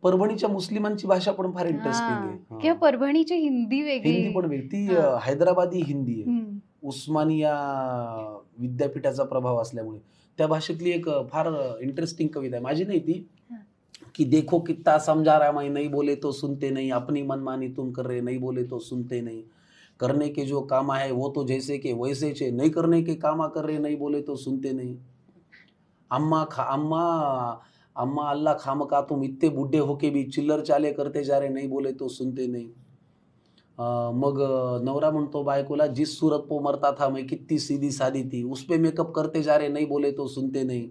परभणीच्या मुस्लिमांची भाषा पण फार इंटरेस्टिंग आहे. किंवा परभणीची हिंदी वेगळी. हिंदी पण वेगळी, ती हैदराबादी हिंदी आहे. उस्मानिया विद्यापीठाचा प्रभाव असल्यामुळे त्या भाषेतली एक फार इंटरेस्टिंग कविता आहे, माझी नाही ती, कि देखो कितना समझा रहा मैं, नहीं बोले तो सुनते नहीं, अपनी मनमानी तुम कर रहे, नहीं बोले तो सुनते नहीं, करने के जो काम है वो तो जैसे के वैसे चे, नहीं करने के काम कर रहे, नहीं बोले तो सुनते नहीं, अम्मा अम्मा अल्लाह खाम का तुम इतने बूढ़े होके भी चिल्लर चाले करते जा रहे, नहीं बोले तो सुनते नहीं. मग नवरा म्हणतो बायकोला, जिस सूरत पे मरता था मैं कितनी सीधी सादी थी, उस पे मेकअप करते जा रहे, नहीं बोले तो सुनते नहीं.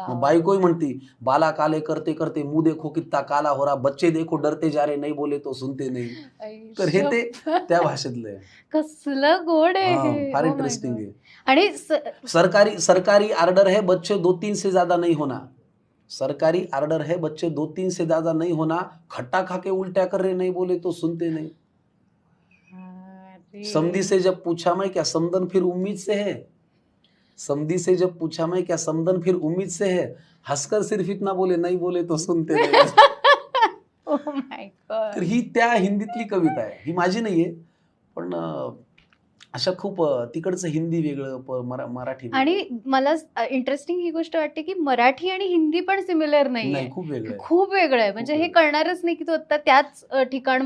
मग बायकोही म्हणती, बाला काले करते करते मुंह देखो कितना काला हो रहा, बच्चे देखो डरते जा रहे, नहीं बोले तो सुनते नहीं. तर हे ते त्या भाषेतलं आहे. कसलं गोड आहे, फार इंटरेस्टिंग आहे. आणि सरकारी आर्डर है बच्चे 2-3 से ज्यादा नहीं होना, सरकारी आर्डर है बच्चे 2-3 से ज्यादा नहीं होना, खट्टा खा के उल्टा कर रहे, नहीं बोले तो सुनते नहीं. समधी से जब पूछा मैं क्या समदन फिर उम्मीद से है, समधी से जब पूछा मैं क्या समदन फिर उम्मीद से है, हंसकर सिर्फ इतना बोले, नहीं बोले तो सुनते नहीं. Oh my God. तर ही त्या हिंदीतली कविता आहे, ही माझी नाहीये, पण अशा खूप तिकडचं हिंदी वेगळं, मराठी वेगळं. आणि मला इंटरेस्टिंग ही गोष्ट वाटते की मराठी आणि हिंदी पण सिमिलर नाही, खूप वेगळं आहे. खूप वेगळं आहे. म्हणजे हे कळणारच नाही की तो आता त्याच ठिकाण